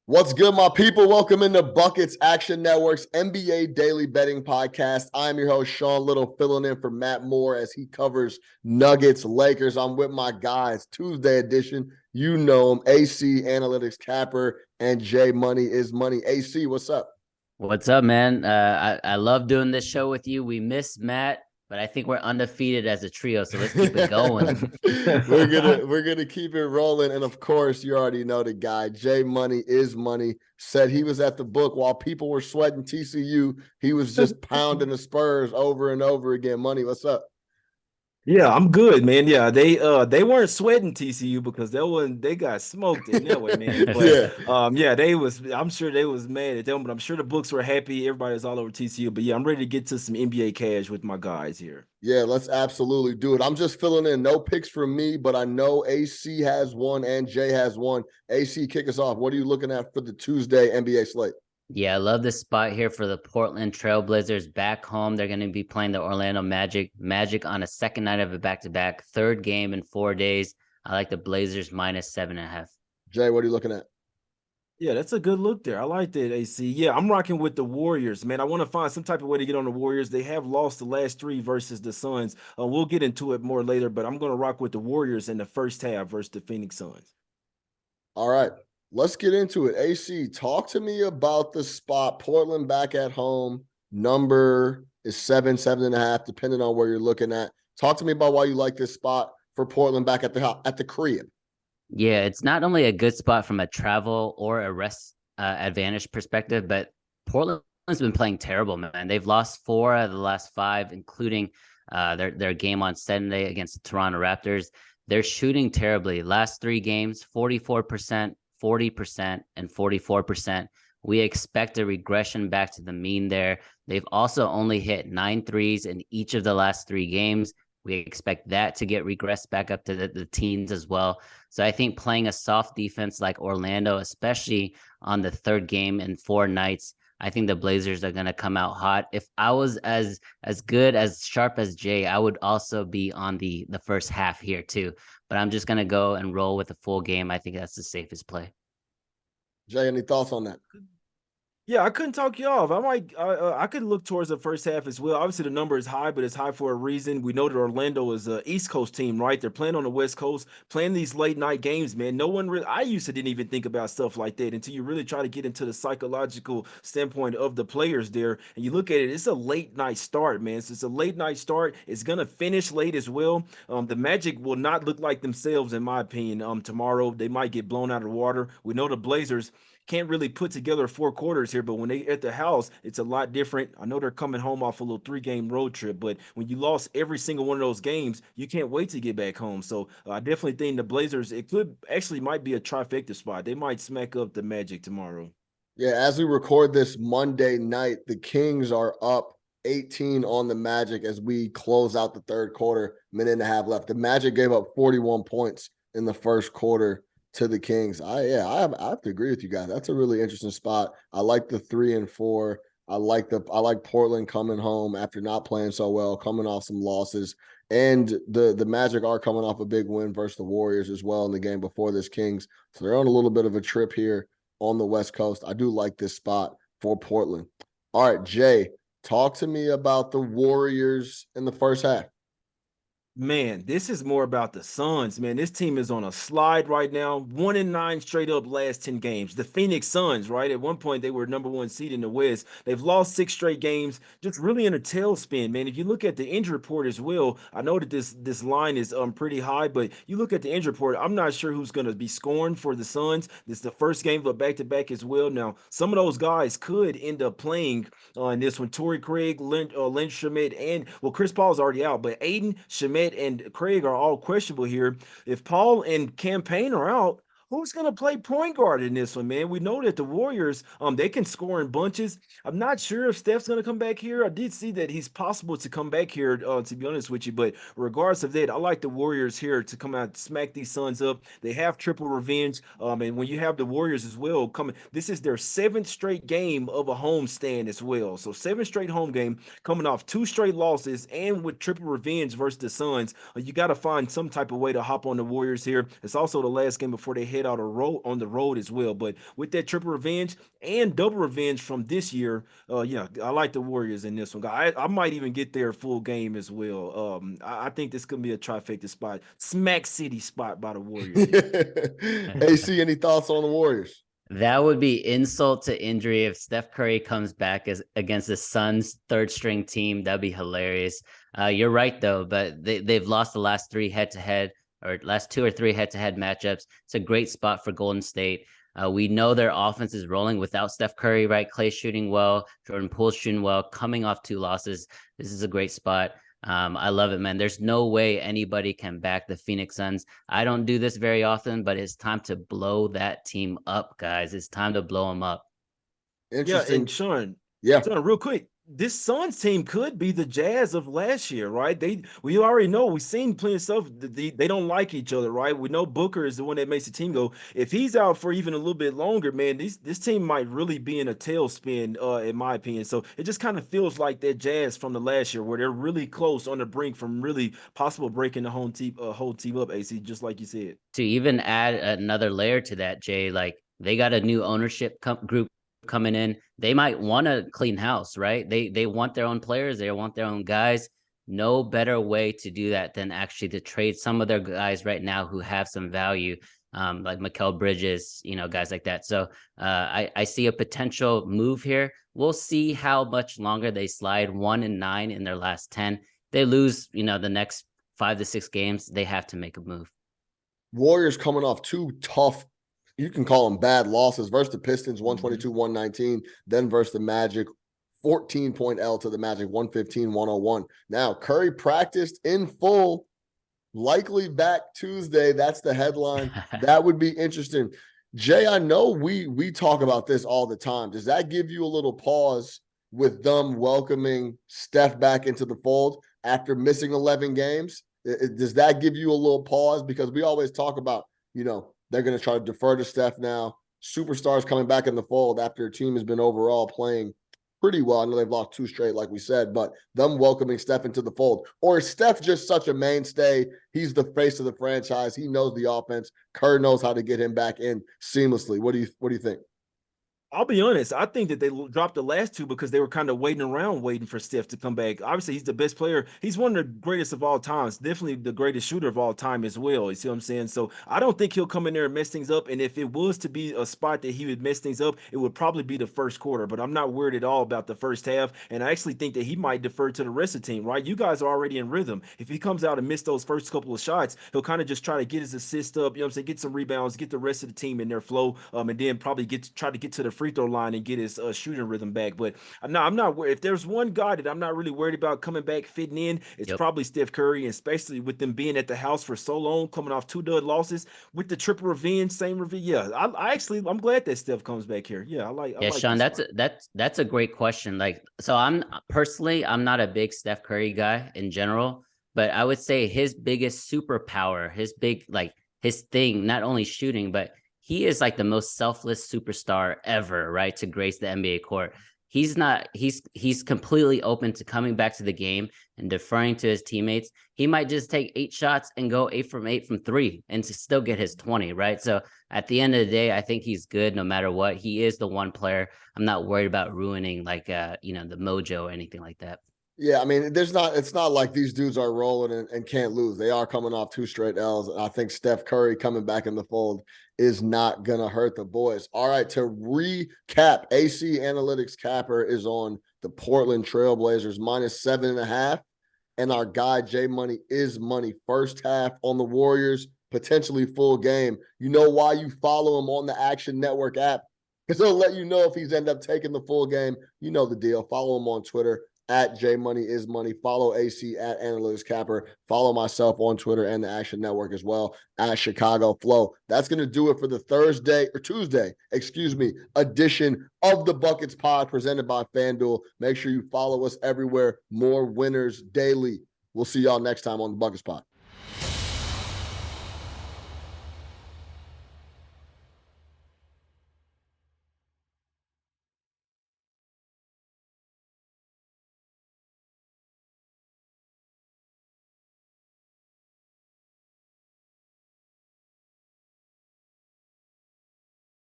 What's good, my people? Welcome into Buckets Action Network's NBA Daily Betting Podcast. I'm your host, Sean Little, filling in for Matt Moore as he covers Nuggets, Lakers. I'm with my guys, Tuesday edition. You know him, AC Analytics Capper and J Money is Money. AC, what's up? What's up, man? I love doing this show with you. We miss Matt, but I think we're undefeated as a trio, so let's keep it going. we're gonna keep it rolling, and of course, you already know the guy. J Money is Money. Said he was at the book while people were sweating TCU. He was just pounding the Spurs over and over again. Money, what's up? Yeah, I'm good, man. Yeah, they weren't sweating TCU because they got smoked in that way, man. But Yeah. yeah, I'm sure they was mad at them, but I'm sure the books were happy. Everybody's all over TCU. But yeah, I'm ready to get to some NBA cash with my guys here. Yeah, let's absolutely do it. I'm just filling in. No picks from me, but I know AC has one and Jay has one. AC, kick us off. What are you looking at for the Tuesday NBA slate? Yeah, I love this spot here for the Portland Trailblazers back home. They're going to be playing the Orlando Magic. Magic on a second night of a back-to-back, third game in 4 days. I like the Blazers -7.5. Jay, what are you looking at? Yeah, that's a good look there. I like that, AC. Yeah, I'm rocking with the Warriors, man. I want to find some type of way to get on the Warriors. They have lost the last three versus the Suns. We'll get into it more later, but I'm going to rock with the Warriors in the first half versus the Phoenix Suns. All right, let's get into it. AC, talk to me about the spot. Portland back at home. Number is 7.5, depending on where you're looking at. Talk to me about why you like this spot for Portland back at the crib. Yeah, it's not only a good spot from a travel or a rest advantage perspective, but Portland's been playing terrible, man. They've lost 4 out of the last 5, including their game on Sunday against the Toronto Raptors. They're shooting terribly. Last 3 games, 44%, 40%, and 44%. We expect a regression back to the mean there. They've also only hit 9 threes in each of the last 3 games. We expect that to get regressed back up to the teens as well. So I think playing a soft defense like Orlando, especially on the third game in 4 nights, I think the Blazers are going to come out hot. If I was as good, as sharp as Jay, I would also be on the first half here too. But I'm just going to go and roll with a full game. I think that's the safest play. Jay, any thoughts on that? Yeah, I couldn't talk you off. I could look towards the first half as well. Obviously, the number is high, but it's high for a reason. We know that Orlando is a East Coast team, right? They're playing on the West Coast, playing these late night games, man. No one really, I used to didn't even think about stuff like that until you really try to get into the psychological standpoint of the players there. And you look at it, it's a late night start, man. So it's a late night start. It's gonna finish late as well. The Magic will not look like themselves, in my opinion. Tomorrow they might get blown out of the water. We know the Blazers can't really put together 4 quarters here, but when they at the house, it's a lot different. I know they're coming home off a little 3 game road trip, but when you lost every single one of those games, you can't wait to get back home. So I definitely think the Blazers, it could actually might be a trifecta spot. They might smack up the Magic tomorrow. Yeah, as we record this Monday night, the Kings are up 18 on the Magic as we close out the third quarter, minute and a half left. The Magic gave up 41 points in the first quarter to the Kings. I have to agree with you guys. That's a really interesting spot. I like the 3 and 4. I like Portland coming home after not playing so well, coming off some losses. And the Magic are coming off a big win versus the Warriors as well in the game before this Kings. So they're on a little bit of a trip here on the West Coast. I do like this spot for Portland. All right, Jay, talk to me about the Warriors in the first half. Man, this is more about the Suns, man. This team is on a slide right now. 1-9 straight up last 10 games. The Phoenix Suns, right? At one point, they were #1 seed in the West. They've lost 6 straight games, just really in a tailspin, man. If you look at the injury report as well, I know that this line is pretty high, but you look at the injury report, I'm not sure who's going to be scoring for the Suns. This is the first game of a back-to-back as well. Now, some of those guys could end up playing in this one. Torrey Craig, Lynch Shamet, and, well, Chris Paul's already out, but Aiden, Shamet, and Craig are all questionable here. If Paul and Campaign are out, who's going to play point guard in this one, man? We know that the Warriors, they can score in bunches. I'm not sure if Steph's going to come back here. I did see that he's possible to come back here, to be honest with you. But regardless of that, I like the Warriors here to come out, smack these Suns up. They have triple revenge. And when you have the Warriors as well coming, this is their 7th straight game of a home stand as well. So 7 straight home game, coming off 2 straight losses, and with triple revenge versus the Suns. You got to find some type of way to hop on the Warriors here. It's also the last game before they head that on the road as well. But with that triple revenge and double revenge from this year, yeah, I like the Warriors in this one. I might even get their full game as well. I think this could be a trifecta spot, smack city spot by the Warriors here. AC, any thoughts on the Warriors? That would be insult to injury if Steph Curry comes back as against the Suns' third string team. That'd be hilarious. You're right though, but they've lost the last three head to head or last two or three head to head matchups. It's a great spot for Golden State. We know their offense is rolling without Steph Curry, right? Clay shooting well, Jordan Poole's shooting well, coming off 2 losses. This is a great spot. I love it, man. There's no way anybody can back the Phoenix Suns. I don't do this very often, but it's time to blow that team up, guys. It's time to blow them up. Yeah, Interesting. and Sean, Yeah. real quick, this Suns team could be the Jazz of last year, right? We already know we've seen plenty of stuff. They don't like each other, right? We know Booker is the one that makes the team go. If he's out for even a little bit longer, man, this team might really be in a tailspin, in my opinion. So it just kind of feels like that Jazz from the last year, where they're really close on the brink from really possible breaking the whole team up. AC, just like you said. To even add another layer to that, Jay, like they got a new ownership group coming in. They might want to clean house, right? They want their own players. They want their own guys. No better way to do that than actually to trade some of their guys right now who have some value, like Mikal Bridges, guys like that. So I see a potential move here. We'll see how much longer they slide. 1-9 in their last 10. They lose, the next 5 to 6 games. They have to make a move. Warriors coming off 2 tough, you can call them bad losses versus the Pistons, 122-119, then versus the Magic, 14-point L to the Magic, 115-101. Now, Curry practiced in full, likely back Tuesday. That's the headline. That would be interesting. Jay, I know we talk about this all the time. Does that give you a little pause with them welcoming Steph back into the fold after missing 11 games? Does that give you a little pause? Because we always talk about, they're going to try to defer to Steph now. Superstars coming back in the fold after a team has been overall playing pretty well. I know they've lost 2 straight, like we said, but them welcoming Steph into the fold. Or is Steph just such a mainstay? He's the face of the franchise. He knows the offense. Kerr knows how to get him back in seamlessly. What do you think? I'll be honest. I think that they dropped the last 2 because they were kind of waiting for Steph to come back. Obviously, he's the best player. He's one of the greatest of all times. Definitely the greatest shooter of all time as well. You see what I'm saying? So I don't think he'll come in there and mess things up. And if it was to be a spot that he would mess things up, it would probably be the first quarter. But I'm not worried at all about the first half. And I actually think that he might defer to the rest of the team, right? You guys are already in rhythm. If he comes out and miss those first couple of shots, he'll kind of just try to get his assist up, get some rebounds, get the rest of the team in their flow, and then probably try to get to the free throw line and get his shooting rhythm back. But I'm not worried. If there's one guy that I'm not really worried about coming back, fitting in, it's probably Steph Curry, and especially with them being at the house for so long, coming off 2 dud losses with the triple revenge, same revenge. Yeah, I'm glad that Steph comes back here. Yeah, I like. Sean, that's a great question. Like, so I'm not a big Steph Curry guy in general, but I would say his biggest superpower, his thing, not only shooting, but he is like the most selfless superstar ever, right? To grace the NBA court. He's completely open to coming back to the game and deferring to his teammates. He might just take 8 shots and go 8 from 8 from 3 and to still get his 20, right? So at the end of the day, I think he's good no matter what. He is the one player. I'm not worried about ruining the mojo or anything like that. Yeah, I mean, it's not like these dudes are rolling and can't lose. They are coming off 2 straight L's. And I think Steph Curry coming back in the fold is not going to hurt the boys. All right, to recap, AC Analytics capper is on the Portland Trailblazers -7.5. And our guy, J Money, is money first half on the Warriors, potentially full game. You know why you follow him on the Action Network app? Because he'll let you know if he's end up taking the full game. You know the deal. Follow him on Twitter at JMoneyIsMoney. Follow AC at Analytics Capper. Follow myself on Twitter and the Action Network as well at Chicago Flow. That's going to do it for the Tuesday edition of the Buckets Pod presented by FanDuel. Make sure you follow us everywhere. More winners daily. We'll see y'all next time on the Buckets Pod.